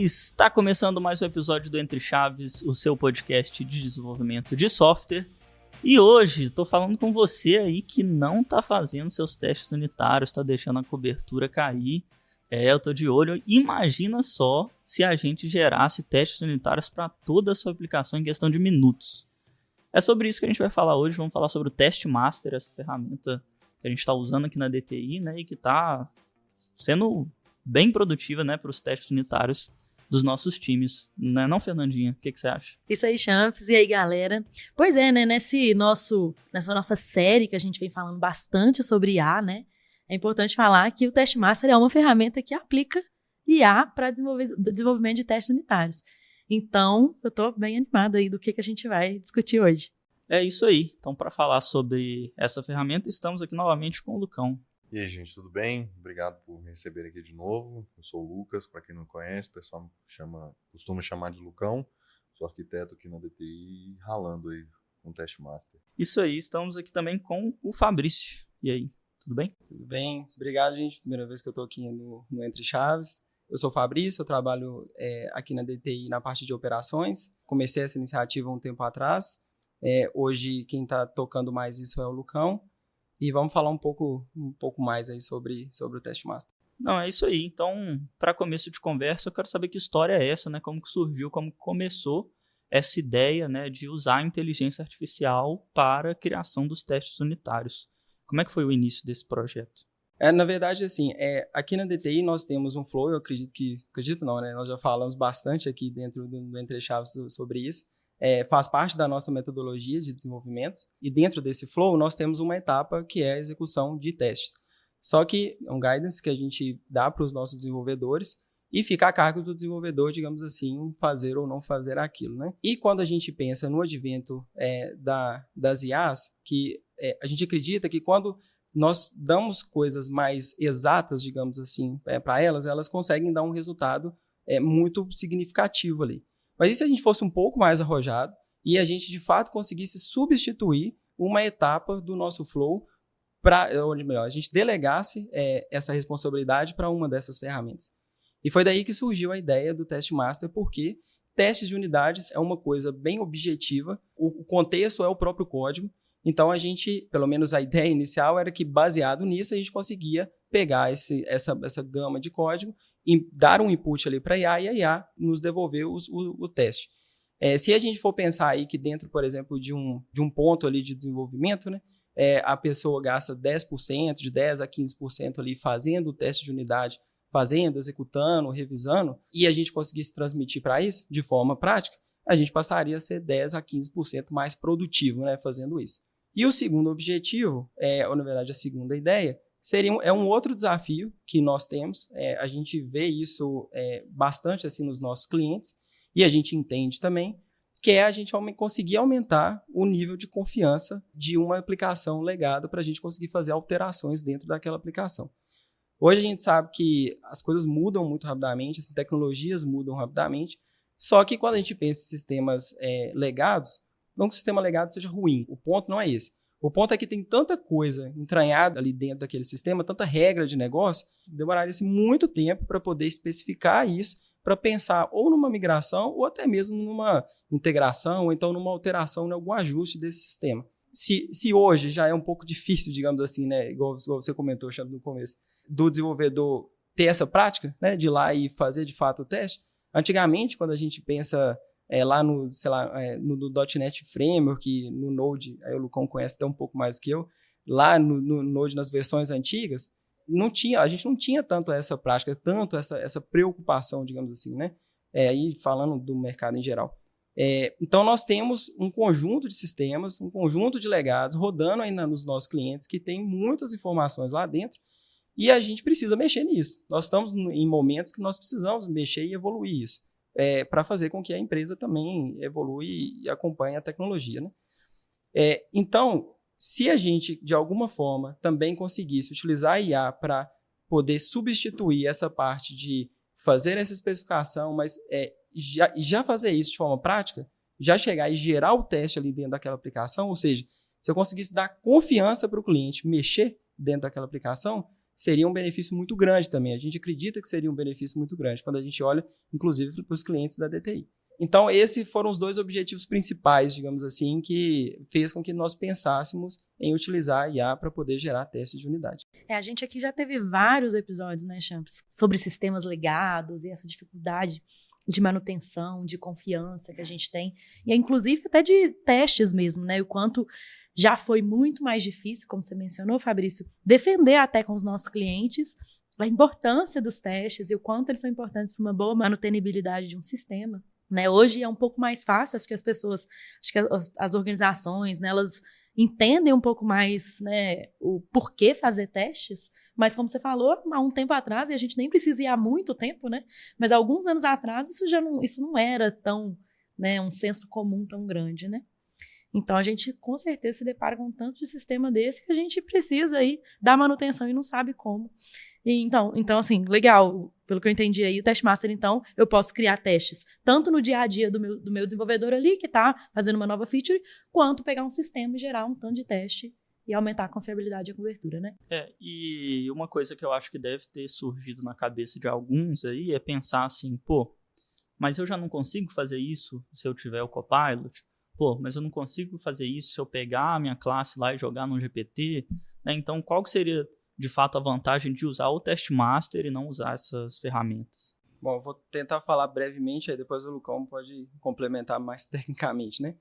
Está começando mais um episódio do Entre Chaves, o seu podcast de desenvolvimento de software. E hoje estou falando com você aí que não está fazendo seus testes unitários, está deixando a cobertura cair. Eu estou de olho. Imagina só se a gente gerasse testes unitários para toda a sua aplicação em questão de minutos. É sobre isso que a gente vai falar hoje. Vamos falar sobre o Test Master, essa ferramenta que a gente está usando aqui na DTI, né, e que está sendo bem produtiva, né, para os testes unitários dos nossos times. Não é não, Fernandinha? O que você acha? Isso aí, Champs. E aí, galera? Pois é, né, nessa nossa série que a gente vem falando bastante sobre IA, né, é importante falar que o Test Master é uma ferramenta que aplica IA para desenvolvimento de testes unitários. Então, eu estou bem animada aí do que a gente vai discutir hoje. É isso aí. Então, para falar sobre essa ferramenta, estamos aqui novamente com o Lucão. E aí, gente, tudo bem? Obrigado por me receber aqui de novo. Eu sou o Lucas, para quem não conhece, o pessoal costuma chamar de Lucão. Sou arquiteto aqui na DTI, ralando aí com o Test Master. Isso aí, estamos aqui também com o Fabrício. E aí, tudo bem? Tudo bem, obrigado, gente. Primeira vez que eu estou aqui no Entre Chaves. Eu sou o Fabrício, eu trabalho aqui na DTI na parte de operações. Comecei essa iniciativa um tempo atrás. Hoje quem está tocando mais isso é o Lucão. E vamos falar um pouco mais aí sobre o Test Master. Não, é isso aí. Então, para começo de conversa, eu quero saber que história é essa, né? Como que surgiu, como que começou essa ideia, né, de usar a inteligência artificial para a criação dos testes unitários. Como é que foi o início desse projeto? Na verdade, assim, aqui na DTI nós temos um flow, acredito não, né? Nós já falamos bastante aqui dentro do Entre Chaves sobre isso. Faz parte da nossa metodologia de desenvolvimento, e dentro desse flow nós temos uma etapa que é a execução de testes. Só que é um guidance que a gente dá para os nossos desenvolvedores e fica a cargo do desenvolvedor, digamos assim, fazer ou não fazer aquilo, né? E quando a gente pensa no advento das IAs, que a gente acredita que quando nós damos coisas mais exatas, digamos assim, para elas conseguem dar um resultado muito significativo ali. Mas e se a gente fosse um pouco mais arrojado e a gente, de fato, conseguisse substituir uma etapa do nosso flow, ou melhor, a gente delegasse essa responsabilidade para uma dessas ferramentas? E foi daí que surgiu a ideia do Test Master, porque testes de unidades é uma coisa bem objetiva, o contexto é o próprio código, então a gente, pelo menos a ideia inicial era que, baseado nisso, a gente conseguia pegar essa gama de código e dar um input ali para a IA e a IA nos devolver o teste. Se a gente for pensar aí que dentro, por exemplo, de um ponto ali de desenvolvimento, né, a pessoa gasta 10%, de 10% a 15% ali fazendo o teste de unidade, executando, revisando, e a gente conseguisse transmitir para isso de forma prática, a gente passaria a ser 10% a 15% mais produtivo, né, fazendo isso. E o segundo objetivo, ou na verdade a segunda ideia, é um outro desafio que nós temos. A gente vê isso bastante assim nos nossos clientes, e a gente entende também, que é a gente conseguir aumentar o nível de confiança de uma aplicação legada para a gente conseguir fazer alterações dentro daquela aplicação. Hoje a gente sabe que as coisas mudam muito rapidamente, as tecnologias mudam rapidamente, só que quando a gente pensa em sistemas legados, não que o sistema legado seja ruim, o ponto não é esse. O ponto é que tem tanta coisa entranhada ali dentro daquele sistema, tanta regra de negócio, demoraria-se muito tempo para poder especificar isso, para pensar ou numa migração, ou até mesmo numa integração, ou então numa alteração, em algum ajuste desse sistema. Se hoje já é um pouco difícil, digamos assim, né, igual você comentou, Xandro, no começo, do desenvolvedor ter essa prática, né, de ir lá e fazer de fato o teste, antigamente, quando a gente pensa lá no .NET Framework, no Node, aí o Lucão conhece até um pouco mais que eu, lá no Node, nas versões antigas, a gente não tinha tanto essa prática, tanto essa preocupação, digamos assim, né? Aí falando do mercado em geral. Então, nós temos um conjunto de sistemas, um conjunto de legados rodando ainda nos nossos clientes que tem muitas informações lá dentro e a gente precisa mexer nisso. Nós estamos em momentos que nós precisamos mexer e evoluir isso. Para fazer com que a empresa também evolua e acompanhe a tecnologia, né? Então, se a gente, de alguma forma, também conseguisse utilizar a IA para poder substituir essa parte de fazer essa especificação, mas já fazer isso de forma prática, já chegar e gerar o teste ali dentro daquela aplicação, ou seja, se eu conseguisse dar confiança para o cliente mexer dentro daquela aplicação, seria um benefício muito grande também. A gente acredita que seria um benefício muito grande quando a gente olha, inclusive, para os clientes da DTI. Então, esses foram os 2 objetivos principais, digamos assim, que fez com que nós pensássemos em utilizar a IA para poder gerar testes de unidade. A gente aqui já teve vários episódios, né, Champs, sobre sistemas legados e essa dificuldade de manutenção, de confiança que a gente tem, e inclusive até de testes mesmo, né, o quanto já foi muito mais difícil, como você mencionou, Fabrício, defender até com os nossos clientes a importância dos testes e o quanto eles são importantes para uma boa manutenibilidade de um sistema. Né, hoje é um pouco mais fácil, acho que as pessoas, acho que as organizações, né, elas entendem um pouco mais, né, o porquê fazer testes, mas como você falou, há um tempo atrás, e a gente nem precisa ir há muito tempo, né, mas há alguns anos atrás isso não era tão, né, um senso comum tão grande, né. Então a gente com certeza se depara com um tanto de sistema desse que a gente precisa aí dar manutenção e não sabe como. E então, assim, legal, pelo que eu entendi aí, o Test Master, então, eu posso criar testes, tanto no dia a dia do meu desenvolvedor ali, que está fazendo uma nova feature, quanto pegar um sistema e gerar um tanto de teste e aumentar a confiabilidade e a cobertura, né? E uma coisa que eu acho que deve ter surgido na cabeça de alguns aí é pensar assim, pô, mas eu já não consigo fazer isso se eu tiver o Copilot? Pô, mas eu não consigo fazer isso se eu pegar a minha classe lá e jogar no GPT? Né? Então, qual que seria de fato a vantagem de usar o Test Master e não usar essas ferramentas? Bom, eu vou tentar falar brevemente, aí depois o Lucão pode complementar mais tecnicamente, né?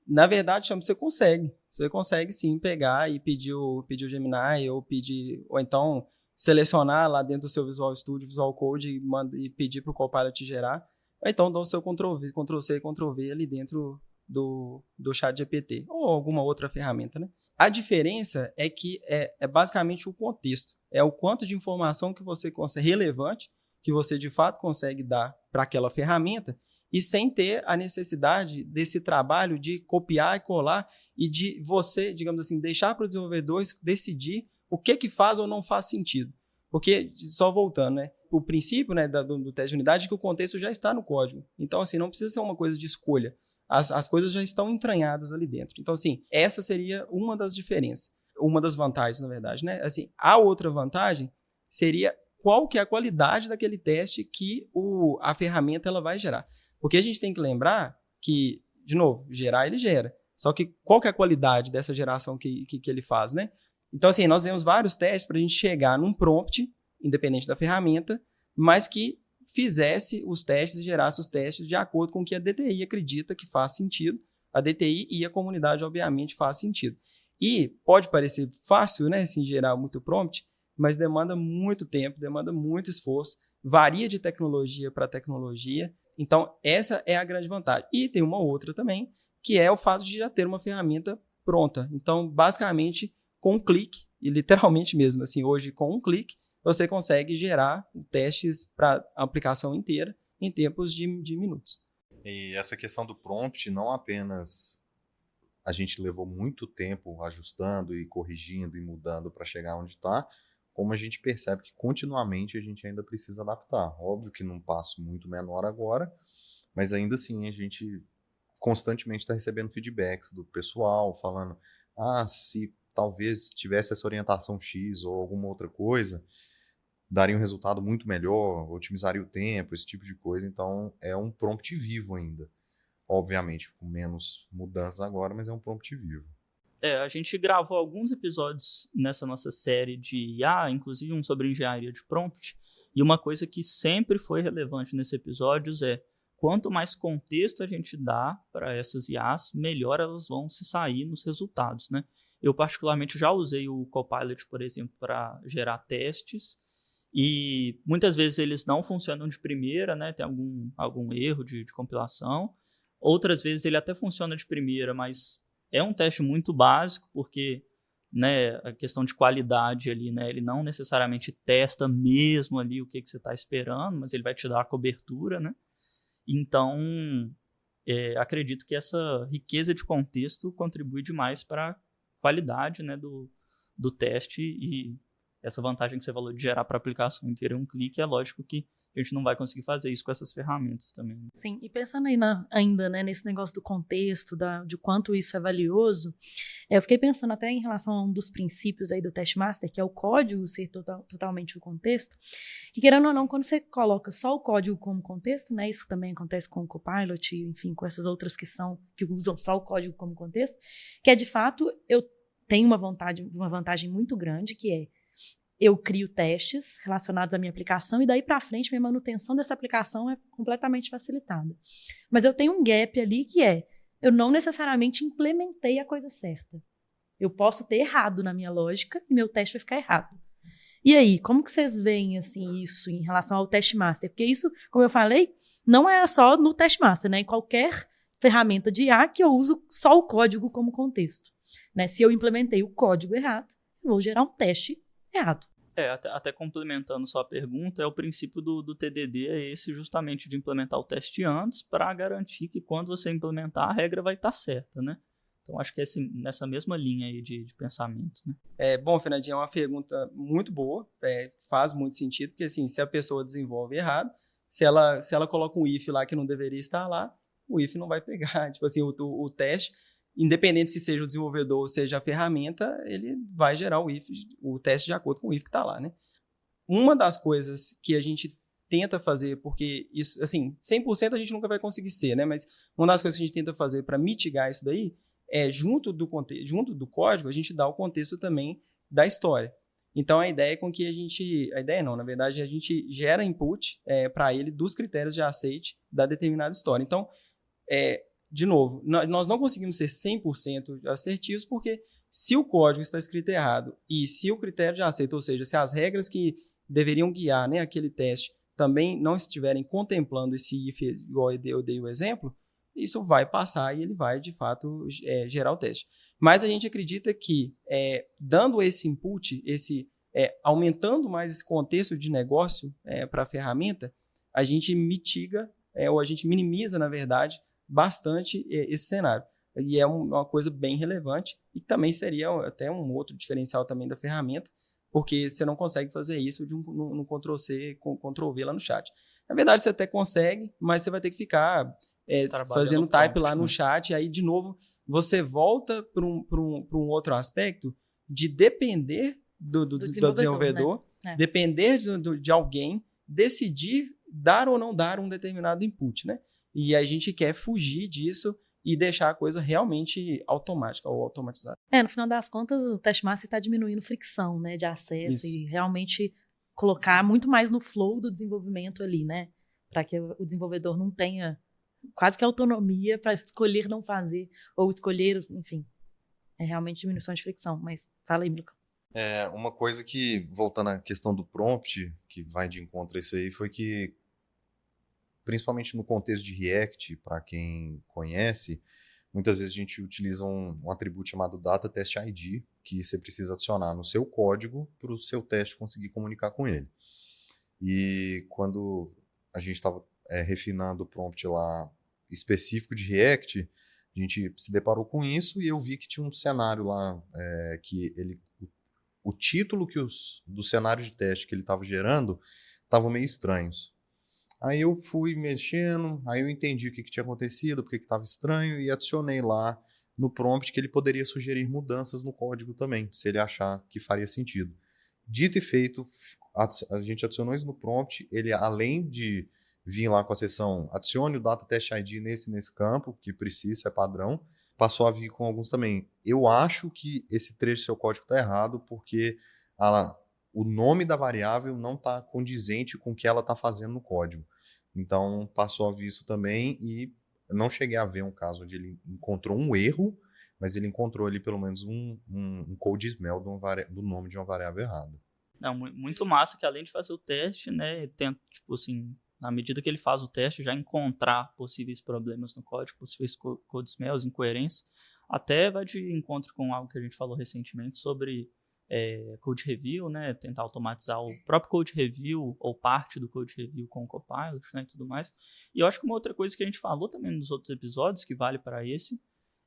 Na verdade, você consegue sim pegar e pedir o Gemini ou então selecionar lá dentro do seu Visual Studio, Visual Code e pedir para o Copilot gerar, ou então dar o seu Ctrl+V, Ctrl+C, Ctrl+V ali dentro do ChatGPT ou alguma outra ferramenta, né? A diferença é que é basicamente o contexto, é o quanto de informação que você consegue, relevante, que você de fato consegue dar para aquela ferramenta e sem ter a necessidade desse trabalho de copiar e colar e de você, digamos assim, deixar para o desenvolvedor decidir o que faz ou não faz sentido. Porque, só voltando, né, o princípio, né, do teste de unidade é que o contexto já está no código. Então, assim, não precisa ser uma coisa de escolha. As coisas já estão entranhadas ali dentro. Então, assim, essa seria uma das diferenças. Uma das vantagens, na verdade, né? Assim, a outra vantagem seria qual que é a qualidade daquele teste que a ferramenta ela vai gerar. Porque a gente tem que lembrar que, de novo, gerar ele gera. Só que qual que é a qualidade dessa geração que ele faz, né? Então, assim, nós temos vários testes para a gente chegar num prompt, independente da ferramenta, mas que fizesse os testes e gerasse os testes de acordo com o que a DTI acredita que faz sentido. A DTI e a comunidade, obviamente, faz sentido. E pode parecer fácil, né, assim, gerar muito prompt, mas demanda muito tempo, demanda muito esforço, varia de tecnologia para tecnologia. Então, essa é a grande vantagem. E tem uma outra também, que é o fato de já ter uma ferramenta pronta. Então, basicamente, com um clique, e literalmente mesmo, assim, hoje com um clique, você consegue gerar testes para a aplicação inteira em tempos de minutos. E essa questão do prompt, não apenas a gente levou muito tempo ajustando e corrigindo e mudando para chegar onde está, como a gente percebe que continuamente a gente ainda precisa adaptar. Óbvio que num passo muito menor agora, mas ainda assim a gente constantemente está recebendo feedbacks do pessoal, falando, se talvez tivesse essa orientação X ou alguma outra coisa, daria um resultado muito melhor, otimizaria o tempo, esse tipo de coisa. Então, é um prompt vivo ainda. Obviamente, com menos mudanças agora, mas é um prompt vivo. A gente gravou alguns episódios nessa nossa série de IA, inclusive um sobre engenharia de prompt, e uma coisa que sempre foi relevante nesses episódios é quanto mais contexto a gente dá para essas IAs, melhor elas vão se sair nos resultados, né? Eu, particularmente, já usei o Copilot, por exemplo, para gerar testes, e muitas vezes eles não funcionam de primeira, né? Tem algum erro de compilação. Outras vezes ele até funciona de primeira, mas é um teste muito básico, porque, né, a questão de qualidade ali, né, ele não necessariamente testa mesmo ali o que você está esperando, mas ele vai te dar a cobertura, né? Então, acredito que essa riqueza de contexto contribui demais para a qualidade, né, do teste, e essa vantagem que você falou de gerar para a aplicação inteira em um clique, é lógico que a gente não vai conseguir fazer isso com essas ferramentas também. Sim, e pensando aí ainda, né, nesse negócio do contexto, de quanto isso é valioso, eu fiquei pensando até em relação a um dos princípios aí do Test Master, que é o código ser totalmente o contexto, que querendo ou não, quando você coloca só o código como contexto, né, isso também acontece com o Copilot, enfim, com essas outras que usam só o código como contexto, que é de fato, eu tenho uma vantagem muito grande, que é eu crio testes relacionados à minha aplicação e daí para frente minha manutenção dessa aplicação é completamente facilitada. Mas eu tenho um gap ali que eu não necessariamente implementei a coisa certa. Eu posso ter errado na minha lógica e meu teste vai ficar errado. E aí, como que vocês veem assim, isso em relação ao Test Master? Porque isso, como eu falei, não é só no Test Master, né? Em qualquer ferramenta de IA que eu uso só o código como contexto. Né? Se eu implementei o código errado, eu vou gerar um teste errado. Até complementando só a pergunta, o princípio do TDD é esse justamente de implementar o teste antes para garantir que quando você implementar a regra vai estar certa, né? Então acho que é nessa mesma linha aí de pensamento, né? Bom, Fernandinho, é uma pergunta muito boa, faz muito sentido, porque assim, se a pessoa desenvolve errado, se ela coloca um if lá que não deveria estar lá, o if não vai pegar, tipo assim, o teste, independente se seja o desenvolvedor ou seja a ferramenta, ele vai gerar o teste de acordo com o if que está lá, né? Uma das coisas que a gente tenta fazer, porque isso, assim, 100% a gente nunca vai conseguir ser, né? Mas uma das coisas que a gente tenta fazer para mitigar isso daí junto do código, a gente dá o contexto também da história. Então, a ideia é com que a ideia não, na verdade, a gente gera input para ele dos critérios de aceite da determinada história. Então, de novo, nós não conseguimos ser 100% assertivos, porque se o código está escrito errado e se o critério de aceito, ou seja, se as regras que deveriam guiar, né, aquele teste também não estiverem contemplando esse if, igual eu dei o exemplo, isso vai passar e ele vai, de fato, gerar o teste. Mas a gente acredita que, dando esse input, aumentando mais esse contexto de negócio para a ferramenta, a gente mitiga, ou a gente minimiza, na verdade, bastante esse cenário. E é uma coisa bem relevante e também seria até um outro diferencial também da ferramenta, porque você não consegue fazer isso no Ctrl+C, Ctrl+V lá no chat. Na verdade, você até consegue, mas você vai ter que ficar fazendo type lá no chat, e aí, de novo, você volta para um outro aspecto de depender do desenvolvedor, né? Depender de alguém decidir dar ou não dar um determinado input, né? E a gente quer fugir disso e deixar a coisa realmente automática ou automatizada. No final das contas, o Test Master está diminuindo fricção, né, de acesso. Isso. E realmente colocar muito mais no flow do desenvolvimento ali, né? Para que o desenvolvedor não tenha quase que autonomia para escolher não fazer ou escolher, enfim. É realmente diminuição de fricção. Mas fala aí, Milton. Uma coisa que, voltando à questão do prompt, que vai de encontro a isso aí, foi que principalmente no contexto de React, para quem conhece, muitas vezes a gente utiliza um atributo chamado Data Test ID, que você precisa adicionar no seu código para o seu teste conseguir comunicar com ele. E quando a gente estava refinando o prompt lá específico de React, a gente se deparou com isso e eu vi que tinha um cenário lá que o título do cenário de teste que ele estava gerando estavam meio estranhos. Aí eu fui mexendo, aí eu entendi o que tinha acontecido, porque estava estranho, e adicionei lá no prompt que ele poderia sugerir mudanças no código também, se ele achar que faria sentido. Dito e feito, a gente adicionou isso no prompt, ele além de vir lá com a seção adicione o Data Test ID nesse campo, que precisa, é padrão, passou a vir com alguns também. Eu acho que esse trecho do seu código está errado, porque o nome da variável não está condizente com o que ela está fazendo no código. Então, passou a vir isso também e não cheguei a ver um caso onde ele encontrou um erro, mas ele encontrou ali pelo menos um code smell do nome de uma variável errada. Não, muito massa que além de fazer o teste, né, tenta, tipo assim, na medida que ele faz o teste, já encontrar possíveis problemas no código, possíveis code smells, incoerências, até vai de encontro com algo que a gente falou recentemente sobre code review, né, tentar automatizar o próprio code review ou parte do code review com o Copilot, né, e tudo mais. E eu acho que uma outra coisa que a gente falou também nos outros episódios, que vale para esse,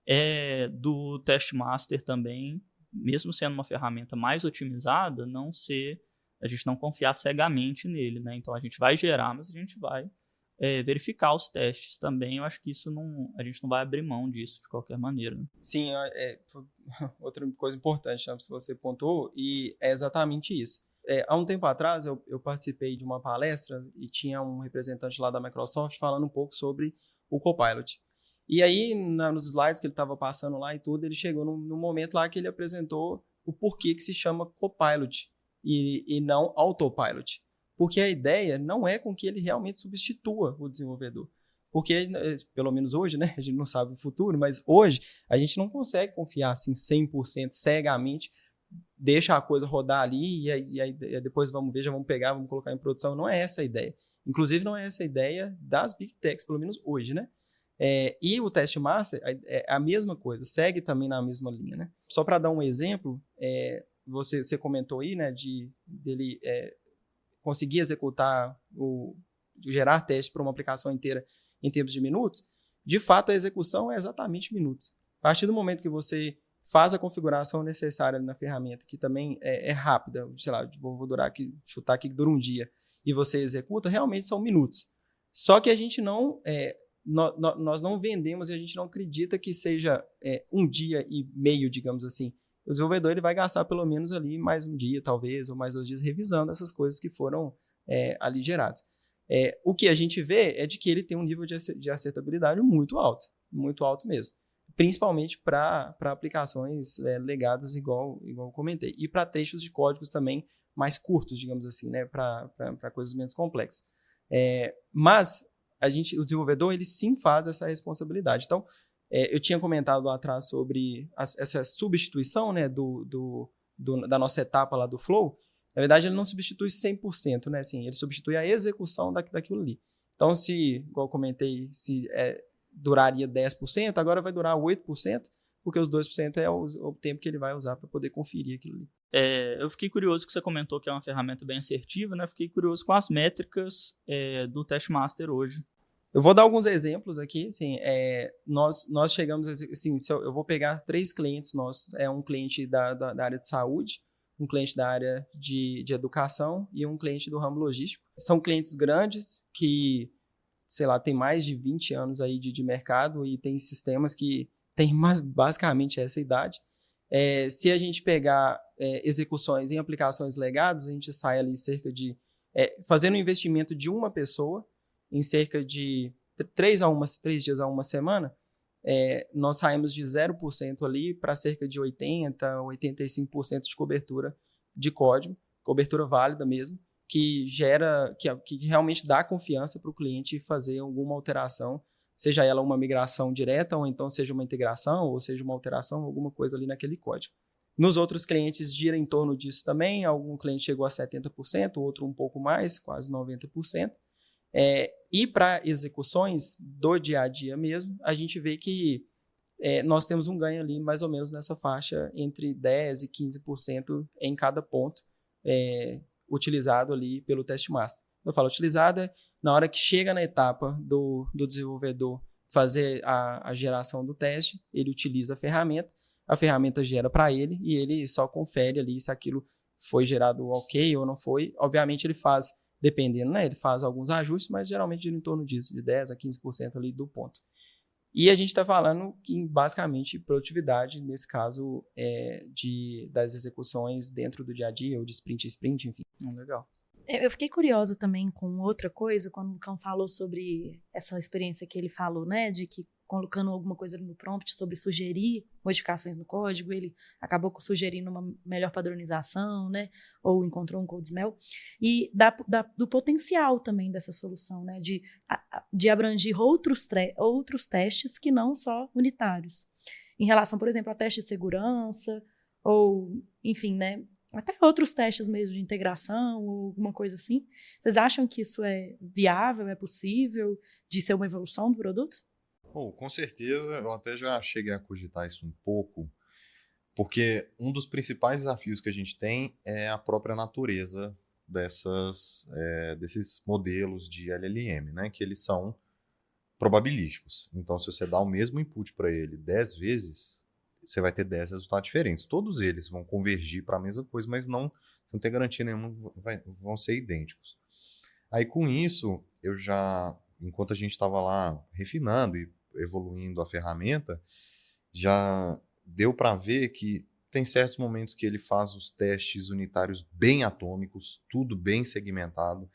é do Test Master também, mesmo sendo uma ferramenta mais otimizada, não ser a gente não confiar cegamente nele, né? Então a gente vai gerar, mas a gente vai verificar os testes também. Eu acho que isso a gente não vai abrir mão disso de qualquer maneira. Né? Sim, outra coisa importante, né, se você pontuou, e é exatamente isso. Há um tempo atrás, eu participei de uma palestra e tinha um representante lá da Microsoft falando um pouco sobre o Copilot. E aí, nos slides que ele estava passando lá e tudo, ele chegou no momento lá que ele apresentou o porquê que se chama Copilot e não Autopilot. Porque a ideia não é com que ele realmente substitua o desenvolvedor. Porque, pelo menos hoje, né, a gente não sabe o futuro, mas hoje a gente não consegue confiar assim 100% cegamente, deixa a coisa rodar ali e aí depois vamos ver, já vamos pegar, vamos colocar em produção. Não é essa a ideia. Inclusive, não é essa a ideia das Big Techs, pelo menos hoje, né? E o Test Master é a mesma coisa, segue também na mesma linha, né? Só para dar um exemplo, você comentou aí, né, dele conseguir executar gerar teste para uma aplicação inteira em tempos de minutos. De fato, a execução é exatamente minutos. A partir do momento que você faz a configuração necessária na ferramenta, que também é rápida, sei lá, vou chutar aqui que dura um dia, e você executa, realmente são minutos. Só que a gente nós não vendemos e a gente não acredita que seja um dia e meio, digamos assim. O desenvolvedor ele vai gastar pelo menos ali mais um dia, talvez, ou mais 2 dias, revisando essas coisas que foram ali geradas. O que a gente vê é de que ele tem um nível de acertabilidade muito alto mesmo. Principalmente para aplicações legadas, igual eu comentei. E para trechos de códigos também mais curtos, digamos assim, né? Para coisas menos complexas. Mas o desenvolvedor ele sim faz essa responsabilidade. Então, eu tinha comentado lá atrás sobre essa substituição, né, da nossa etapa lá do flow. Na verdade, ele não substitui 100%, né? Assim, ele substitui a execução daquilo ali. Então, igual eu comentei, se duraria 10%, agora vai durar 8%, porque os 2% é o tempo que ele vai usar para poder conferir aquilo ali. Eu fiquei curioso que você comentou que é uma ferramenta bem assertiva, né? Fiquei curioso com as métricas do Test Master hoje. Eu vou dar alguns exemplos aqui. Assim, nós chegamos, assim, eu vou pegar 3 clientes nossos. Um cliente da área de saúde, um cliente da área de educação e um cliente do ramo logístico. São clientes grandes que, sei lá, tem mais de 20 anos aí de mercado e tem sistemas que têm basicamente essa idade. Se a gente pegar execuções em aplicações legadas, a gente sai ali cerca de... fazendo um investimento de uma pessoa em cerca de 3 dias a uma semana, nós saímos de 0% ali para cerca de 80%, 85% de cobertura de código, cobertura válida mesmo, que realmente dá confiança para o cliente fazer alguma alteração, seja ela uma migração direta, ou então seja uma integração, ou seja uma alteração, alguma coisa ali naquele código. Nos outros clientes gira em torno disso também, algum cliente chegou a 70%, outro um pouco mais, quase 90%. E para execuções do dia a dia mesmo, a gente vê que nós temos um ganho ali mais ou menos nessa faixa entre 10% e 15% em cada ponto utilizado ali pelo Test Master. Eu falo utilizado na hora que chega na etapa do desenvolvedor fazer a geração do teste, ele utiliza a ferramenta gera para ele e ele só confere ali se aquilo foi gerado ok ou não foi. Obviamente ele faz, dependendo, né? Ele faz alguns ajustes, mas geralmente gira em torno disso, de 10% a 15% ali do ponto. E a gente está falando em, basicamente, produtividade, nesse caso, das execuções dentro do dia a dia, ou de sprint a sprint, enfim. Legal. Eu fiquei curiosa também com outra coisa, quando o Lucão falou sobre essa experiência que ele falou, né, de que colocando alguma coisa no prompt sobre sugerir modificações no código, ele acabou sugerindo uma melhor padronização, né, ou encontrou um code smell, e do potencial também dessa solução, né, de abranger outros testes que não só unitários, em relação, por exemplo, a testes de segurança, ou, enfim, né, até outros testes mesmo de integração ou alguma coisa assim. Vocês acham que isso é viável, é possível de ser uma evolução do produto? Com certeza, eu até já cheguei a cogitar isso um pouco, porque um dos principais desafios que a gente tem é a própria natureza desses modelos de LLM, né? Que eles são probabilísticos. Então, se você dá o mesmo input para ele 10 vezes, você vai ter 10 resultados diferentes. Todos eles vão convergir para a mesma coisa, mas você não tem garantia nenhuma, vão ser idênticos. Aí com isso, enquanto a gente estava lá refinando e evoluindo a ferramenta, já deu para ver que tem certos momentos que ele faz os testes unitários bem atômicos, tudo bem segmentado.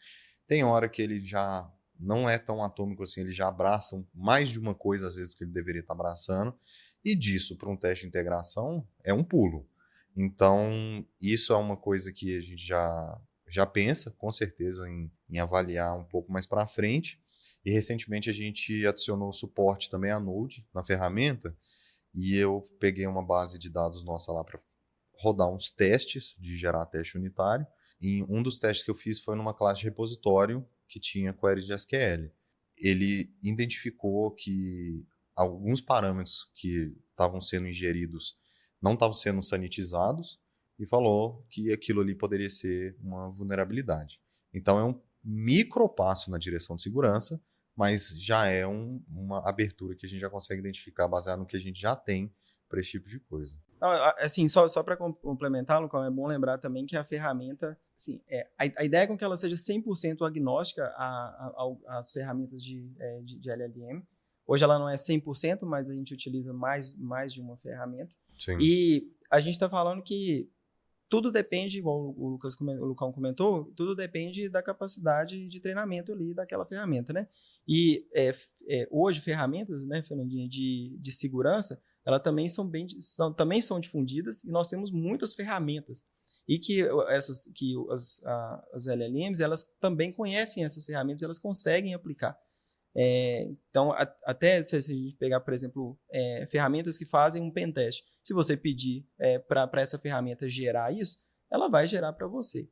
Tem hora que ele já não é tão atômico assim, ele já abraça mais de uma coisa às vezes do que ele deveria estar abraçando. E disso para um teste de integração é um pulo. Então, isso é uma coisa que a gente já pensa, com certeza, em avaliar um pouco mais para frente. E recentemente a gente adicionou suporte também à Node na ferramenta, e eu peguei uma base de dados nossa lá para rodar uns testes, de gerar teste unitário. E um dos testes que eu fiz foi numa classe de repositório que tinha queries de SQL. Ele identificou que alguns parâmetros que estavam sendo ingeridos não estavam sendo sanitizados e falou que aquilo ali poderia ser uma vulnerabilidade. Então é um micro passo na direção de segurança, mas já é uma abertura que a gente já consegue identificar baseado no que a gente já tem para esse tipo de coisa. Não, assim, só para complementar, Lucão, é bom lembrar também que a ferramenta, assim, a ideia é com que ela seja 100% agnóstica às ferramentas de LLM. Hoje ela não é 100%, mas a gente utiliza mais de uma ferramenta. Sim. E a gente está falando que tudo depende, igual o Lucão comentou, tudo depende da capacidade de treinamento ali daquela ferramenta, né? E hoje ferramentas, né, Fernandinha, de segurança, elas também são difundidas e nós temos muitas ferramentas. E que as LLMs, elas também conhecem essas ferramentas, elas conseguem aplicar. Então, até se a gente pegar, por exemplo, ferramentas que fazem um pentest, se você pedir para essa ferramenta gerar isso, ela vai gerar para você.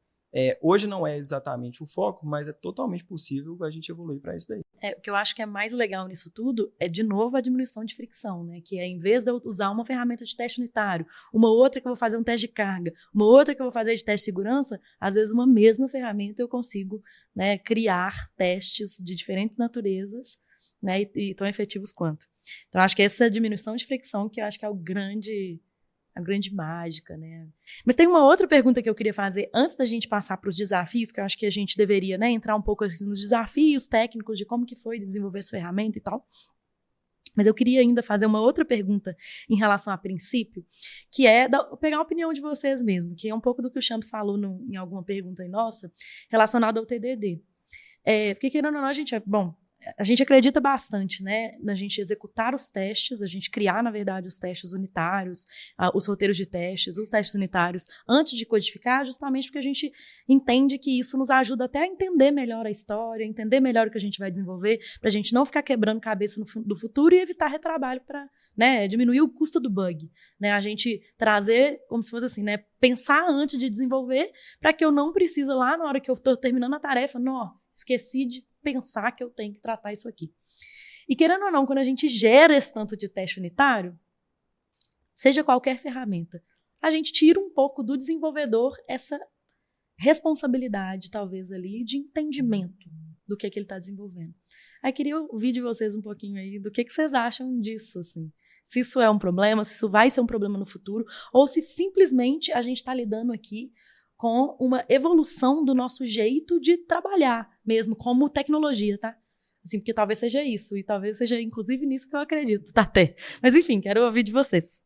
Hoje não é exatamente o foco, mas é totalmente possível a gente evoluir para isso daí. O que eu acho que é mais legal nisso tudo é, de novo, a diminuição de fricção, né? Que em vez de eu usar uma ferramenta de teste unitário, uma outra que eu vou fazer um teste de carga, uma outra que eu vou fazer de teste de segurança, às vezes uma mesma ferramenta eu consigo, né, criar testes de diferentes naturezas, né, e tão efetivos quanto. Então, acho que essa diminuição de fricção que eu acho que é a grande mágica, né? Mas tem uma outra pergunta que eu queria fazer antes da gente passar para os desafios, que eu acho que a gente deveria, né, entrar um pouco assim, nos desafios técnicos de como que foi desenvolver essa ferramenta e tal. Mas eu queria ainda fazer uma outra pergunta em relação a princípio, que é pegar a opinião de vocês mesmo, que é um pouco do que o Champs falou em alguma pergunta aí nossa, relacionada ao TDD. Porque querendo ou não, a gente acredita bastante, né, na gente executar os testes, a gente criar, na verdade, os testes unitários, os roteiros de testes, os testes unitários, antes de codificar, justamente porque a gente entende que isso nos ajuda até a entender melhor a história, entender melhor o que a gente vai desenvolver, para a gente não ficar quebrando cabeça no futuro e evitar retrabalho para, né, diminuir o custo do bug. Né, a gente trazer, como se fosse assim, né, pensar antes de desenvolver, para que eu não precise lá, na hora que eu estou terminando a tarefa, não, esqueci de pensar que eu tenho que tratar isso aqui. E querendo ou não, quando a gente gera esse tanto de teste unitário, seja qualquer ferramenta, a gente tira um pouco do desenvolvedor essa responsabilidade, talvez ali, de entendimento do que ele está desenvolvendo. Aí queria ouvir de vocês um pouquinho aí do que vocês acham disso, assim. Se isso é um problema, se isso vai ser um problema no futuro, ou se simplesmente a gente está lidando aqui com uma evolução do nosso jeito de trabalhar, mesmo como tecnologia, tá? Assim, porque talvez seja isso, e talvez seja inclusive nisso que eu acredito, tá até. Mas enfim, quero ouvir de vocês.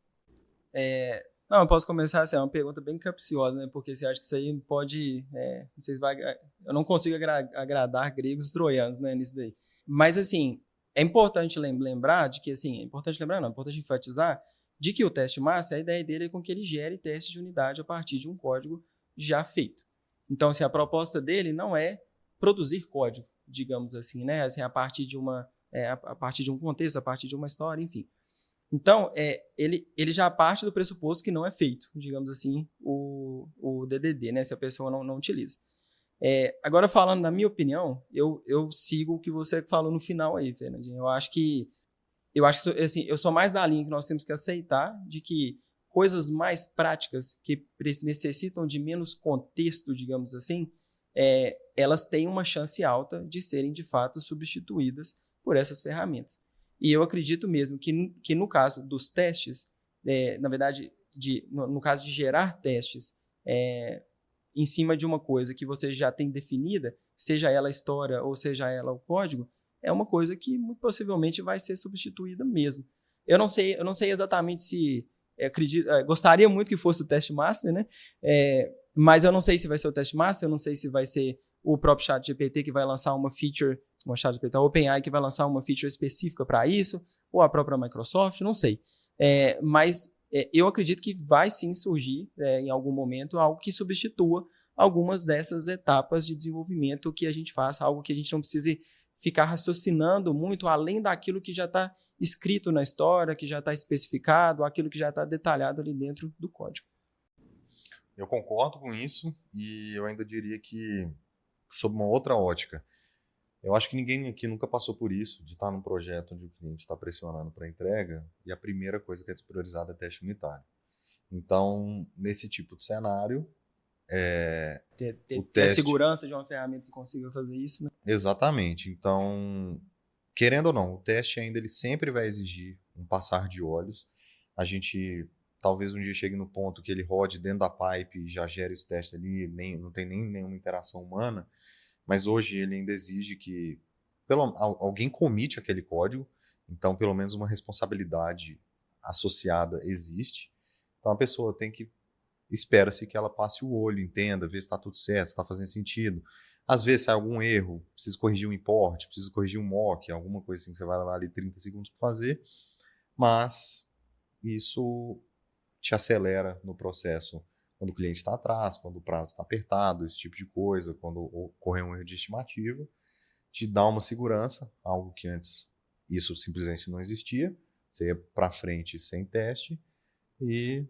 Não, eu posso começar assim, é uma pergunta bem capciosa, né? Porque você acha que isso aí pode... eu não consigo agradar gregos e troianos, né, nisso daí. Mas, assim, é importante lembrar de que, assim, é importante enfatizar de que o teste massa, a ideia dele é com que ele gere testes de unidade a partir de um código já feito. Então, assim, a proposta dele não é produzir código, digamos assim, né? Assim, a partir de um contexto, a partir de uma história, enfim. Então, ele já parte do pressuposto que não é feito, digamos assim, o DDD, né? Se a pessoa não utiliza. Agora, falando na minha opinião, eu sigo o que você falou no final aí, Fernandinho. Eu acho que assim, eu sou mais da linha que nós temos que aceitar de que coisas mais práticas que necessitam de menos contexto, digamos assim, elas têm uma chance alta de serem, de fato, substituídas por essas ferramentas. E eu acredito mesmo que no caso dos testes, na verdade, no caso de gerar testes em cima de uma coisa que você já tem definida, seja ela a história ou seja ela o código, é uma coisa que muito possivelmente vai ser substituída mesmo. Eu não sei exatamente se... gostaria muito que fosse o Test Master, né? Mas eu não sei se vai ser o Test Master, eu não sei se vai ser o próprio ChatGPT que vai lançar uma feature, a OpenAI que vai lançar uma feature específica para isso, ou a própria Microsoft, não sei. Mas eu acredito que vai sim surgir, em algum momento, algo que substitua algumas dessas etapas de desenvolvimento que a gente faz, algo que a gente não precise ficar raciocinando muito além daquilo que já está escrito na história, que já está especificado, aquilo que já está detalhado ali dentro do código. Eu concordo com isso e eu ainda diria que, sob uma outra ótica, eu acho que ninguém aqui nunca passou por isso, de estar num projeto onde o cliente está pressionando para entrega e a primeira coisa que é despriorizada é teste unitário. Então, nesse tipo de cenário, ter a segurança de uma ferramenta que consiga fazer isso, né? Exatamente. Então, querendo ou não, o teste ainda ele sempre vai exigir um passar de olhos. A gente talvez um dia chegue no ponto que ele rode dentro da pipe e já gere os testes ali, não tem nem nenhuma interação humana, mas hoje ele ainda exige que alguém comite aquele código, então pelo menos uma responsabilidade associada existe. Então a pessoa espera-se que ela passe o olho, entenda, vê se está tudo certo, se está fazendo sentido. Às vezes sai algum erro, precisa corrigir um import, precisa corrigir um mock, alguma coisa assim que você vai levar ali 30 segundos para fazer, mas isso te acelera no processo quando o cliente está atrás, quando o prazo está apertado, esse tipo de coisa, quando ocorrer um erro de estimativa, te dá uma segurança, algo que antes isso simplesmente não existia, você ia para frente sem teste e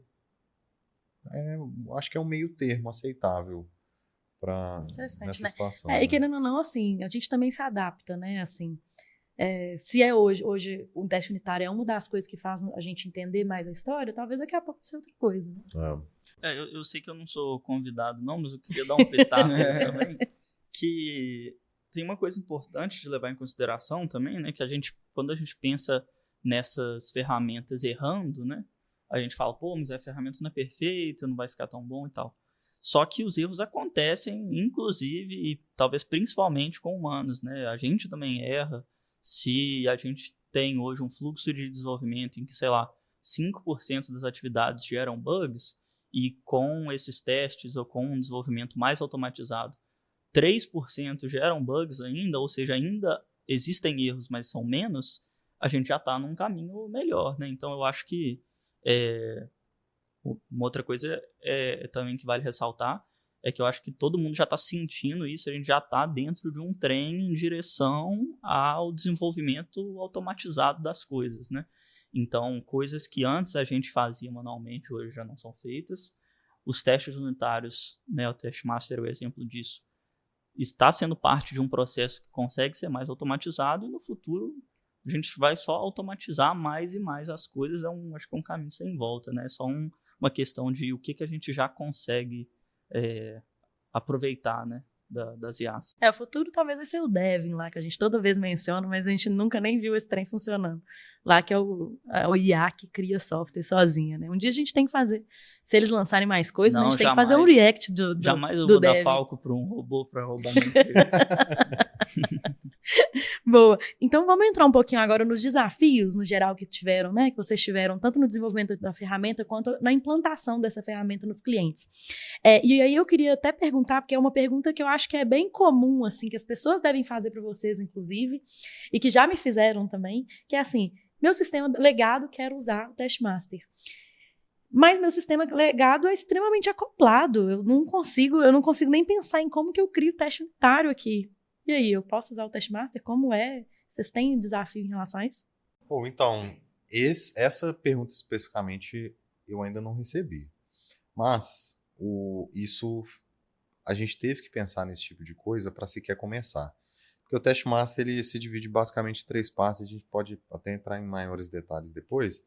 acho que é um meio termo aceitável nessa situação. E querendo ou não, assim, a gente também se adapta, né? Assim, se hoje o teste unitário é uma das coisas que faz a gente entender mais a história, talvez daqui a pouco seja outra coisa. Né? Eu sei que eu não sou convidado, não, mas eu queria dar um pitaco também, que tem uma coisa importante de levar em consideração também, né? Que quando a gente pensa nessas ferramentas errando, né? A gente fala, mas a ferramenta não é perfeita, não vai ficar tão bom e tal. Só que os erros acontecem, inclusive, e talvez principalmente com humanos, né? A gente também erra. Se a gente tem hoje um fluxo de desenvolvimento em que, sei lá, 5% das atividades geram bugs, e com esses testes ou com um desenvolvimento mais automatizado, 3% geram bugs ainda, ou seja, ainda existem erros, mas são menos, a gente já está num caminho melhor, né? Então eu acho que uma outra coisa também que vale ressaltar é que eu acho que todo mundo já está sentindo isso, a gente já está dentro de um trem em direção ao desenvolvimento automatizado das coisas, né? Então, coisas que antes a gente fazia manualmente, hoje já não são feitas. Os testes unitários, né, o Test Master é o exemplo disso, está sendo parte de um processo que consegue ser mais automatizado e no futuro a gente vai só automatizar mais e mais as coisas. Acho que é um caminho sem volta, né? É só uma questão de o que a gente já consegue aproveitar, né, das IAs. O futuro talvez vai ser o Devin lá, que a gente toda vez menciona, mas a gente nunca nem viu esse trem funcionando. Lá que é o IA que cria software sozinha, né? Um dia a gente tem que fazer, se eles lançarem mais coisas, a gente tem que fazer um react do Jamais eu do vou Devin. dar palco para um robô para roubar meu emprego. Boa. Então vamos entrar um pouquinho agora nos desafios, no geral, que tiveram, né? Que vocês tiveram, tanto no desenvolvimento da ferramenta, quanto na implantação dessa ferramenta nos clientes. E aí eu queria até perguntar, porque é uma pergunta que eu acho que é bem comum, assim, que as pessoas devem fazer para vocês, inclusive, e que já me fizeram também, que é assim, meu sistema legado, quero usar o Test Master. Mas meu sistema legado é extremamente acoplado. Eu não consigo nem pensar em como que eu crio o teste unitário aqui. E aí, eu posso usar o Test Master? Como é? Vocês têm desafio em relação a isso? Então, essa pergunta especificamente eu ainda não recebi. Mas a gente teve que pensar nesse tipo de coisa para sequer começar. Porque o Test Master ele se divide basicamente em 3 partes, a gente pode até entrar em maiores detalhes depois,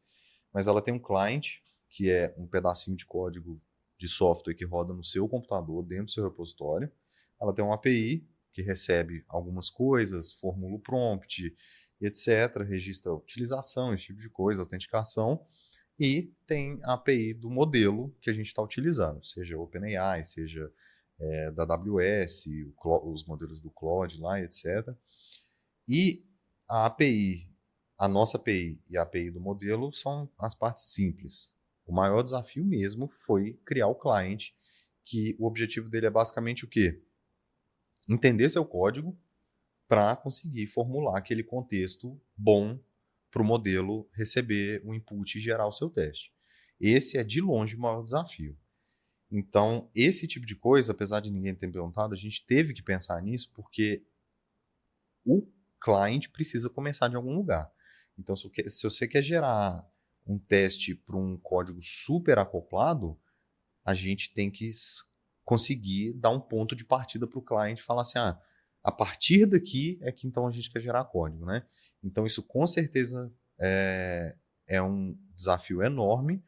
mas ela tem um client, que é um pedacinho de código de software que roda no seu computador, dentro do seu repositório. Ela tem uma API, que recebe algumas coisas, formula o prompt, etc., registra a utilização, esse tipo de coisa, autenticação, e tem a API do modelo que a gente está utilizando, seja OpenAI, seja da AWS, os modelos do Claude lá, etc. E a nossa API e a API do modelo são as partes simples. O maior desafio mesmo foi criar o client, que o objetivo dele é basicamente o quê? Entender seu código para conseguir formular aquele contexto bom para o modelo receber o input e gerar o seu teste. Esse é de longe o maior desafio. Então, esse tipo de coisa, apesar de ninguém ter perguntado, a gente teve que pensar nisso porque o client precisa começar de algum lugar. Então, se você quer gerar um teste para um código super acoplado, a gente tem que conseguir dar um ponto de partida para o client e falar assim, a partir daqui é que então a gente quer gerar código, né? Então, isso com certeza é um desafio enorme,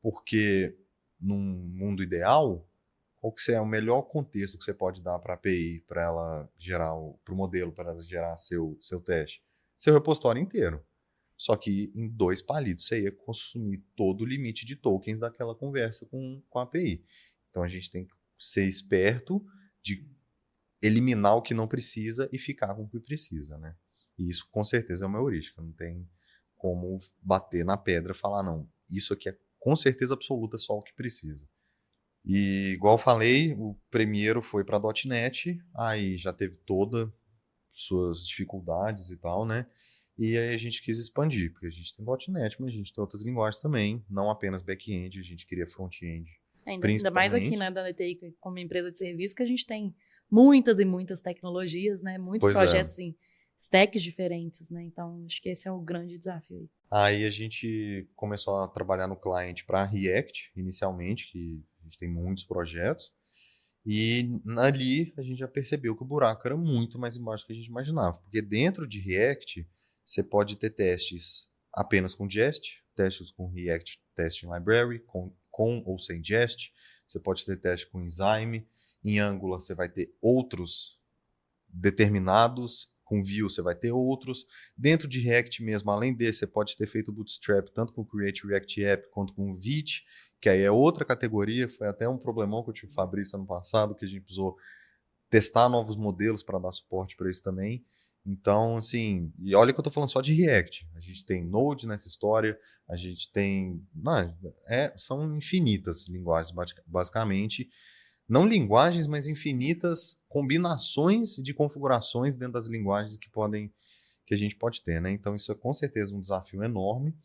porque num mundo ideal, qual que é o melhor contexto que você pode dar para a API, para ela gerar, para o modelo, para ela gerar seu teste? Seu repositório inteiro. Só que em 2 palitos você ia consumir todo o limite de tokens daquela conversa com a API. Então a gente tem que ser esperto de eliminar o que não precisa e ficar com o que precisa, né? E isso com certeza é uma heurística. Não tem como bater na pedra e falar, não, isso aqui é com certeza absoluta só o que precisa. E, igual eu falei, o primeiro foi para .NET, aí já teve todas suas dificuldades e tal, né? E aí a gente quis expandir, porque a gente tem .NET, mas a gente tem outras linguagens também, não apenas back-end, a gente queria front-end. Ainda mais aqui, né, da DTI, como empresa de serviço, que a gente tem muitas e muitas tecnologias, né? Muitos projetos em stacks diferentes, né? Então, acho que esse é o grande desafio aí. Aí a gente começou a trabalhar no client para React, inicialmente, que a gente tem muitos projetos. E ali a gente já percebeu que o buraco era muito mais embaixo do que a gente imaginava. Porque dentro de React, você pode ter testes apenas com Jest, testes com React Testing Library, com ou sem Jest. Você pode ter teste com Enzyme. Em Angular você vai ter outros determinados. Com Vue você vai ter outros. Dentro de React mesmo, além desse, você pode ter feito Bootstrap tanto com Create React App quanto com Vite, que aí é outra categoria. Foi até um problemão que eu tive com o Fabrício ano passado, que a gente precisou testar novos modelos para dar suporte para isso também. Então, assim, e olha que eu estou falando só de React. A gente tem Node nessa história, a gente tem... são infinitas linguagens, basicamente. Não linguagens, mas infinitas combinações de configurações dentro das linguagens que a gente pode ter, né? Então, isso é com certeza um desafio enorme,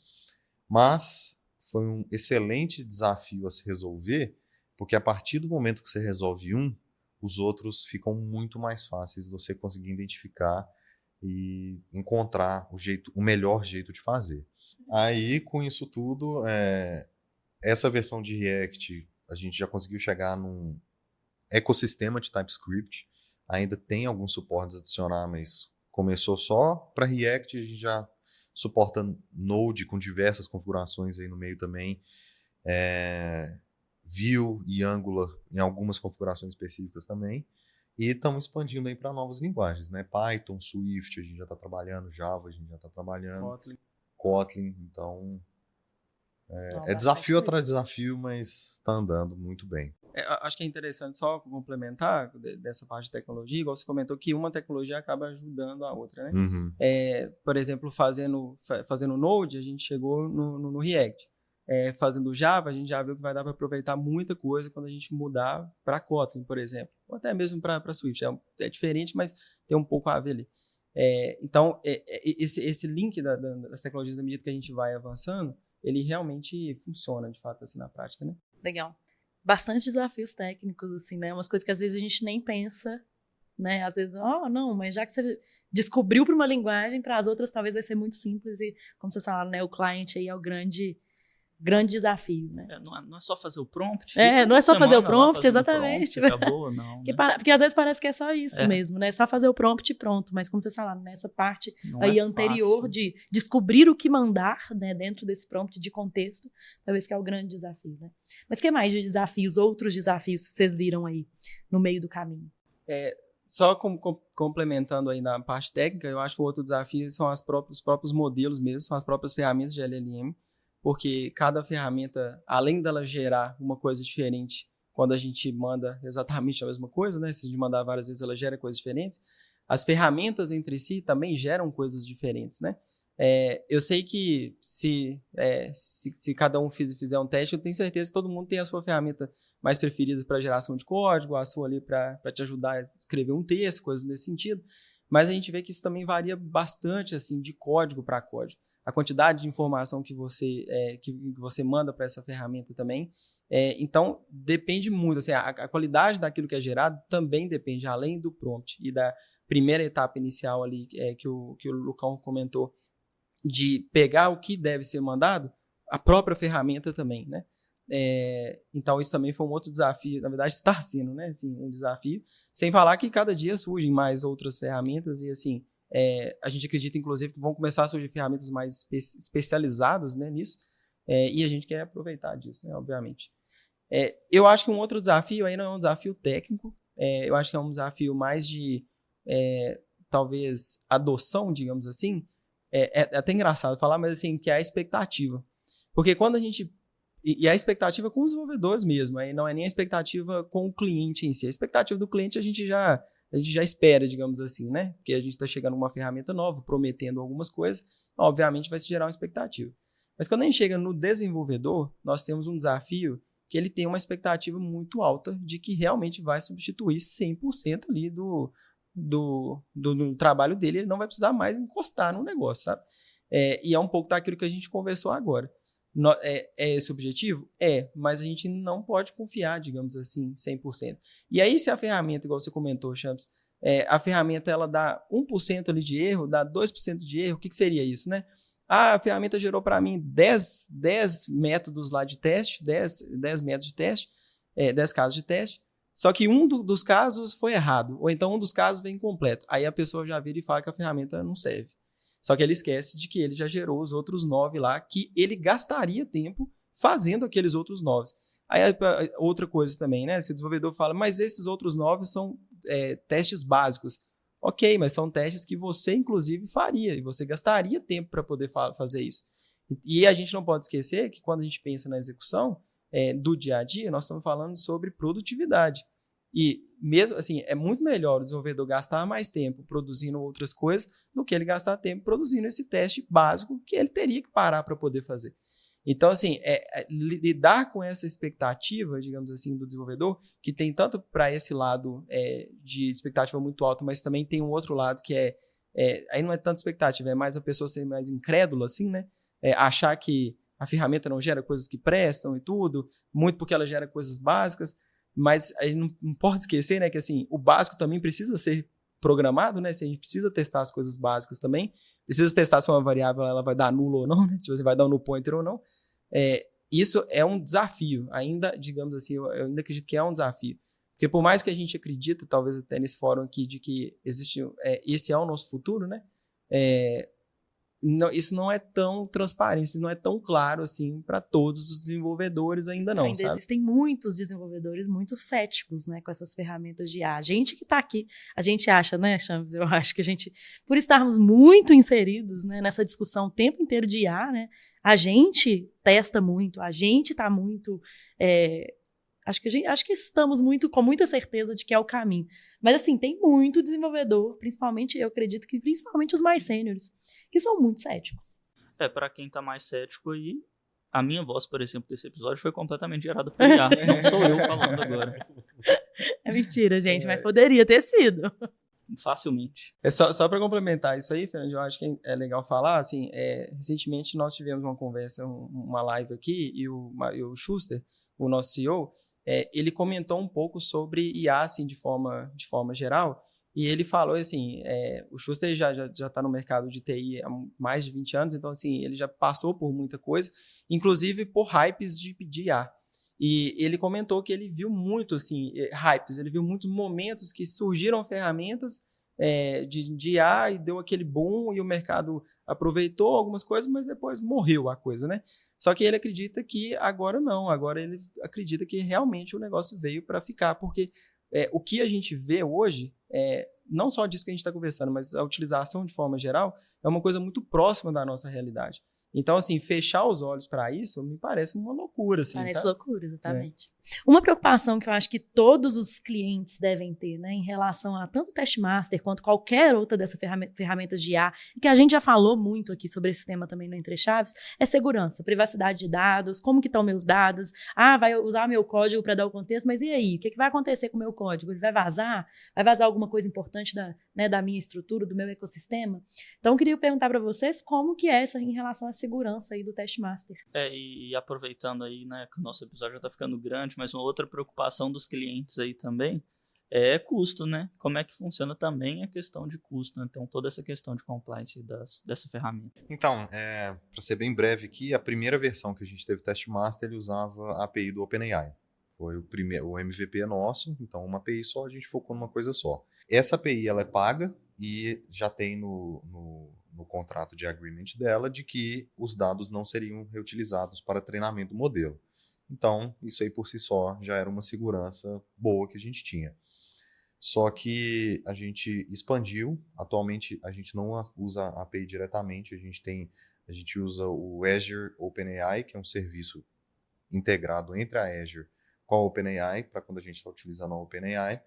mas foi um excelente desafio a se resolver, porque a partir do momento que você resolve um, os outros ficam muito mais fáceis de você conseguir identificar e encontrar o melhor jeito de fazer. Aí, com isso tudo, essa versão de React, a gente já conseguiu chegar num ecossistema de TypeScript. Ainda tem alguns suportes a adicionar, mas começou só para React. A gente já suporta Node com diversas configurações aí no meio também. Vue e Angular em algumas configurações específicas também. E estamos expandindo aí para novas linguagens, né? Python, Swift, a gente já está trabalhando, Java, a gente já está trabalhando, Kotlin, então é desafio atrás de desafio, mas está andando muito bem. Acho que é interessante só complementar dessa parte de tecnologia, igual você comentou, que uma tecnologia acaba ajudando a outra, né? Uhum. Por exemplo, fazendo Node, a gente chegou no React. Fazendo Java, a gente já viu que vai dar para aproveitar muita coisa quando a gente mudar para Kotlin, por exemplo, ou até mesmo para Swift. É diferente, mas tem um pouco a ver ali. Então, esse link das tecnologias, da medida que a gente vai avançando, ele realmente funciona, de fato, assim, na prática, né? Legal. Bastante desafios técnicos, assim, né? Umas coisas que às vezes a gente nem pensa, né? Às vezes, não, mas já que você descobriu para uma linguagem, para as outras talvez vai ser muito simples e, como vocês falaram, né? O client aí é o grande desafio, né? Não é só fazer o prompt. Não é só fazer o prompt, exatamente. Acabou, não. Né? Porque às vezes parece que é só isso mesmo, né? Só fazer o prompt e pronto. Mas como vocês falaram, nessa parte aí anterior de descobrir o que mandar, né, dentro desse prompt de contexto, talvez que é o grande desafio, né? Mas o que mais de desafios, outros desafios que vocês viram aí no meio do caminho? Só complementando aí na parte técnica, eu acho que o outro desafio são os próprios modelos mesmo, são as próprias ferramentas de LLM. porque cada ferramenta, além dela gerar uma coisa diferente, quando a gente manda exatamente a mesma coisa, né? Se a gente mandar várias vezes, ela gera coisas diferentes. As ferramentas entre si também geram coisas diferentes, né? Eu sei que se cada um fizer um teste, eu tenho certeza que todo mundo tem a sua ferramenta mais preferida para geração de código, a sua ali para te ajudar a escrever um texto, coisas nesse sentido. Mas a gente vê que isso também varia bastante assim, de código para código. A quantidade de informação que você manda para essa ferramenta também. Então, depende muito. Assim, a qualidade daquilo que é gerado também depende, além do prompt e da primeira etapa inicial ali que o Lucão comentou, de pegar o que deve ser mandado, a própria ferramenta também, né? Então, isso também foi um outro desafio, na verdade está sendo, né? Assim, um desafio, sem falar que cada dia surgem mais outras ferramentas e, assim, a gente acredita, inclusive, que vão começar a surgir ferramentas mais especializadas, né, nisso, e a gente quer aproveitar disso, né, obviamente. Eu acho que um outro desafio aí não é um desafio técnico, eu acho que é um desafio mais de, talvez, adoção, digamos assim. É até engraçado falar, mas assim, que é a expectativa. Porque quando a gente... E a expectativa com os desenvolvedores mesmo, aí não é nem a expectativa com o cliente em si. A expectativa do cliente a gente já espera, digamos assim, né? Porque a gente está chegando com uma ferramenta nova, prometendo algumas coisas, obviamente vai se gerar uma expectativa. Mas quando a gente chega no desenvolvedor, nós temos um desafio que ele tem uma expectativa muito alta de que realmente vai substituir 100% ali do trabalho dele, ele não vai precisar mais encostar no negócio, sabe? E é um pouco daquilo que a gente conversou agora. É esse o objetivo? Mas a gente não pode confiar, digamos assim, 100%. E aí, se a ferramenta, igual você comentou, Champs, a ferramenta ela dá 1% ali de erro, dá 2% de erro, o que seria isso, né? A ferramenta gerou para mim 10 métodos lá de teste, 10 métodos de teste, 10 casos de teste, só que um dos casos foi errado, ou então um dos casos vem incompleto. Aí a pessoa já vira e fala que a ferramenta não serve. Só que ele esquece de que ele já gerou os outros 9 lá, que ele gastaria tempo fazendo aqueles outros 9. Aí outra coisa também, né? Se o desenvolvedor fala, mas esses outros 9 são testes básicos. Ok, mas são testes que você, inclusive, faria, e você gastaria tempo para poder fazer isso. E a gente não pode esquecer que quando a gente pensa na execução do dia a dia, nós estamos falando sobre produtividade. E mesmo assim, é muito melhor o desenvolvedor gastar mais tempo produzindo outras coisas do que ele gastar tempo produzindo esse teste básico que ele teria que parar para poder fazer. Então, assim, lidar com essa expectativa, digamos assim, do desenvolvedor, que tem tanto para esse lado de expectativa muito alta, mas também tem um outro lado que aí não é tanto expectativa, é mais a pessoa ser mais incrédula, assim, né? Achar que a ferramenta não gera coisas que prestam e tudo, muito porque ela gera coisas básicas. Mas a gente não pode esquecer, né, que assim, o básico também precisa ser programado, né? Se a gente precisa testar as coisas básicas também, precisa testar se uma variável ela vai dar nulo ou não, né? Se você vai dar um null pointer ou não. Isso é um desafio, ainda, digamos assim, eu ainda acredito que é um desafio. Porque por mais que a gente acredita, talvez até nesse fórum aqui, de que esse é o nosso futuro, né? Isso não é tão transparente, isso não é tão claro assim para todos os desenvolvedores ainda não, sabe? Existem muitos desenvolvedores muito céticos, né, com essas ferramentas de IA. A gente que está aqui, a gente acha, né, Champs, eu acho que a gente, por estarmos muito inseridos, né, nessa discussão o tempo inteiro de IA, né, a gente testa muito, a gente está muito... Acho que estamos com muita certeza de que é o caminho. Mas, assim, tem muito desenvolvedor, principalmente, eu acredito que principalmente os mais sêniores, que são muito céticos. Para quem tá mais cético aí, a minha voz, por exemplo, desse episódio foi completamente gerada por IA. Não sou eu falando agora. É mentira, gente, mas poderia ter sido. Facilmente. Só para complementar isso aí, Fernando, eu acho que é legal falar, assim, recentemente nós tivemos uma conversa, uma live aqui, e o Schuster, o nosso CEO, ele comentou um pouco sobre IA, assim, de forma geral, e ele falou, assim, o Schuster já está no mercado de TI há mais de 20 anos, então, assim, ele já passou por muita coisa, inclusive por hypes de IA. E ele comentou que ele viu muito, assim, hypes, ele viu muitos momentos que surgiram ferramentas de IA e deu aquele boom e o mercado aproveitou algumas coisas, mas depois morreu a coisa, né? Só que ele acredita que agora não, agora ele acredita que realmente o negócio veio para ficar, porque o que a gente vê hoje, não só disso que a gente está conversando, mas a utilização de forma geral, é uma coisa muito próxima da nossa realidade. Então, assim, fechar os olhos para isso me parece uma loucura, assim, Parece sabe? loucura, exatamente. Uma preocupação que eu acho que todos os clientes devem ter, né, em relação a tanto o Testmaster quanto qualquer outra dessas ferramentas de IA, e que a gente já falou muito aqui sobre esse tema também no Entre Chaves, é segurança, privacidade de dados, como que estão meus dados, vai usar meu código para dar o contexto, mas e aí? O que vai acontecer com o meu código? Ele vai vazar? Vai vazar alguma coisa importante da minha estrutura, do meu ecossistema? Então, eu queria perguntar para vocês como que é essa em relação à segurança aí do Testmaster. E aproveitando aí, né, que o nosso episódio já tá ficando grande, mas uma outra preocupação dos clientes aí também é custo, né? Como é que funciona também a questão de custo, né? Então, toda essa questão de compliance dessa ferramenta. Então, para ser bem breve aqui, a primeira versão que a gente teve Testmaster, ele usava a API do OpenAI. Foi o MVP é nosso, então uma API só, a gente focou numa coisa só. Essa API, ela é paga e já tem no contrato de agreement dela de que os dados não seriam reutilizados para treinamento do modelo. Então, isso aí por si só já era uma segurança boa que a gente tinha. Só que a gente expandiu. Atualmente, a gente não usa a API diretamente. A gente usa o Azure OpenAI, que é um serviço integrado entre a Azure com a OpenAI, para quando a gente está utilizando a OpenAI,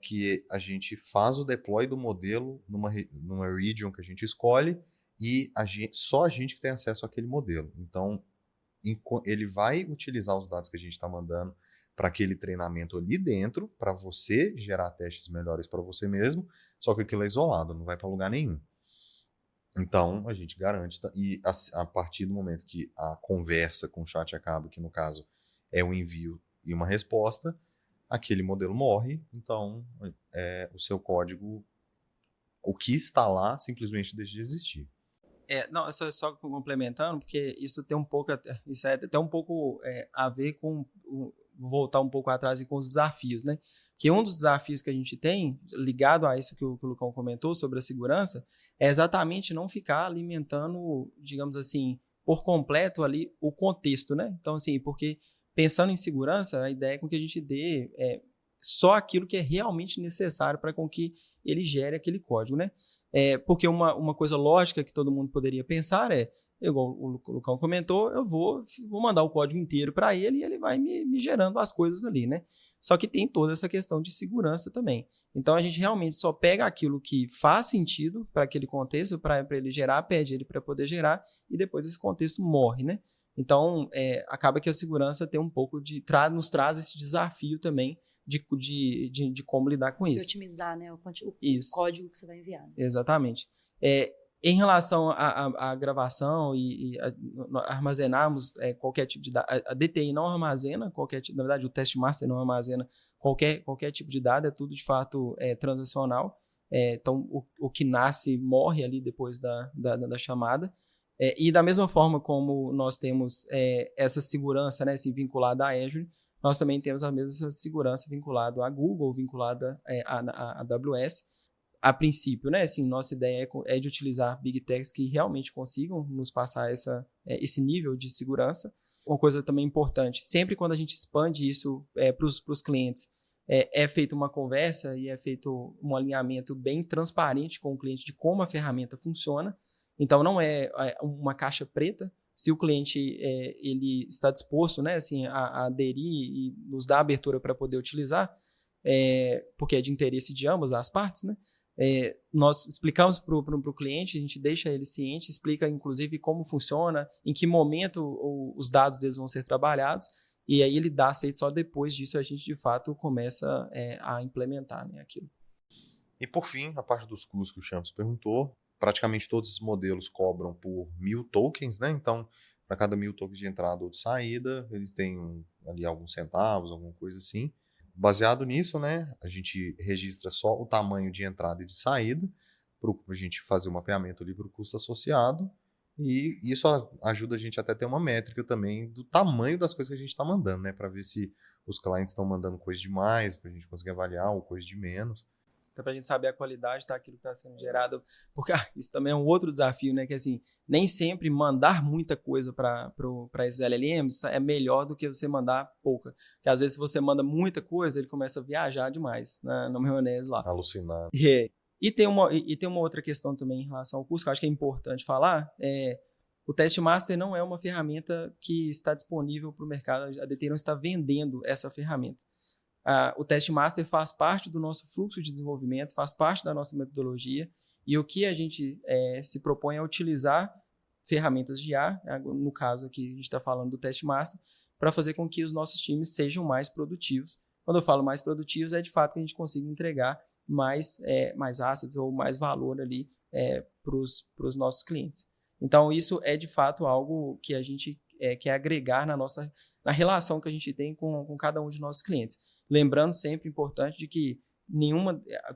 que a gente faz o deploy do modelo numa region que a gente escolhe e só a gente que tem acesso àquele modelo. Então, ele vai utilizar os dados que a gente está mandando para aquele treinamento ali dentro, para você gerar testes melhores para você mesmo, só que aquilo é isolado, não vai para lugar nenhum. Então, a gente garante, e a partir do momento que a conversa com o chat acaba, que no caso é um envio e uma resposta, aquele modelo morre, então o seu código, o que está lá, simplesmente deixa de existir. Não, só complementando, porque isso tem um pouco, isso é até um pouco a ver com voltar um pouco atrás e com os desafios, né? Que um dos desafios que a gente tem, ligado a isso que o Lucão comentou sobre a segurança, é exatamente não ficar alimentando, digamos assim, por completo ali o contexto, né? Então, assim, porque pensando em segurança, a ideia é com que a gente dê só aquilo que é realmente necessário para com que ele gere aquele código, né? Porque uma coisa lógica que todo mundo poderia pensar igual o Lucão comentou, eu vou mandar o código inteiro para ele e ele vai me gerando as coisas ali, né? Só que tem toda essa questão de segurança também. Então, a gente realmente só pega aquilo que faz sentido para aquele contexto, para ele gerar, pede ele para poder gerar, e depois esse contexto morre, né? Então, acaba que a segurança tem um pouco nos traz esse desafio também de como lidar com isso. De otimizar, né, o código que você vai enviar. Né? Exatamente. Em relação à gravação e armazenarmos qualquer tipo de dado, a DTI não armazena qualquer tipo, na verdade o Testmaster não armazena qualquer tipo de dado, é tudo de fato transacional. Então, o que nasce morre ali depois da chamada. E da mesma forma como nós temos essa segurança, né, assim, vinculada à Azure, nós também temos a mesma segurança vinculada à Google, vinculada à AWS. A princípio, né, assim, nossa ideia é de utilizar Big Techs que realmente consigam nos passar esse nível de segurança. Uma coisa também importante, sempre quando a gente expande isso para os clientes, é feita uma conversa e é feito um alinhamento bem transparente com o cliente de como a ferramenta funciona. Então, não é uma caixa preta. Se o cliente ele está disposto, né, assim, a aderir e nos dar abertura para poder utilizar, porque é de interesse de ambas as partes, né? Nós explicamos para o cliente, a gente deixa ele ciente, explica inclusive como funciona, em que momento os dados deles vão ser trabalhados, e aí ele dá aceito só depois disso a gente de fato começa a implementar, né, aquilo. E por fim, a parte dos custos que o Champs perguntou, praticamente todos os modelos cobram por 1.000 tokens, né? Então, para cada 1.000 tokens de entrada ou de saída, ele tem ali alguns centavos, alguma coisa assim. Baseado nisso, né, a gente registra só o tamanho de entrada e de saída, para a gente fazer o mapeamento ali para o custo associado, e isso ajuda a gente até a ter uma métrica também do tamanho das coisas que a gente está mandando, né, para ver se os clientes estão mandando coisa demais, para a gente conseguir avaliar, ou coisa de menos. Então, para a gente saber a qualidade daquilo que está sendo gerado, porque isso também é um outro desafio, né? Que assim, nem sempre mandar muita coisa para esses LLMs é melhor do que você mandar pouca. Porque às vezes se você manda muita coisa, ele começa a viajar demais na maionese lá. Alucinado. E tem uma outra questão também em relação ao custo, que eu acho que é importante falar, O Test Master não é uma ferramenta que está disponível para o mercado, a DTI não está vendendo essa ferramenta. O Test Master faz parte do nosso fluxo de desenvolvimento, faz parte da nossa metodologia, e o que a gente se propõe é utilizar ferramentas de IA, no caso aqui a gente está falando do Test Master, para fazer com que os nossos times sejam mais produtivos. Quando eu falo mais produtivos, é de fato que a gente consiga entregar mais assets ou mais valor ali para os nossos clientes. Então, isso é de fato algo que a gente quer agregar na relação que a gente tem com cada um de nossos clientes. Lembrando sempre, importante, de que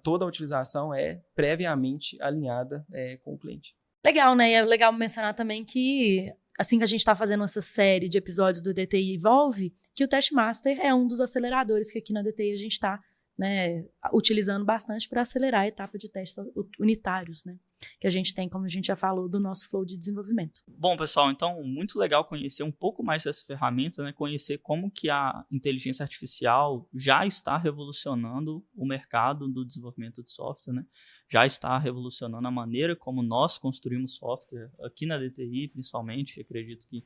toda a utilização é previamente alinhada com o cliente. Legal, né? E é legal mencionar também que, assim que a gente está fazendo essa série de episódios do DTI Evolve, que o Test Master é um dos aceleradores que aqui na DTI a gente está, né, utilizando bastante para acelerar a etapa de testes unitários, né, que a gente tem, como a gente já falou, do nosso flow de desenvolvimento. Bom, pessoal, então, muito legal conhecer um pouco mais dessa ferramenta, né, conhecer como que a inteligência artificial já está revolucionando o mercado do desenvolvimento de software, né, já está revolucionando a maneira como nós construímos software aqui na DTI, principalmente, acredito que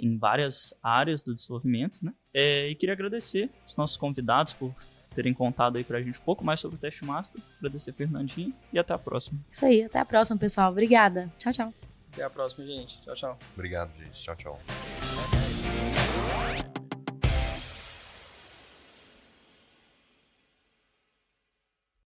em várias áreas do desenvolvimento, né, e queria agradecer os nossos convidados por terem contado aí pra gente um pouco mais sobre o Test Master. Agradecer, Fernandinho, e até a próxima. Isso aí, até a próxima, pessoal. Obrigada. Tchau, tchau. Até a próxima, gente. Tchau, tchau. Obrigado, gente. Tchau, tchau.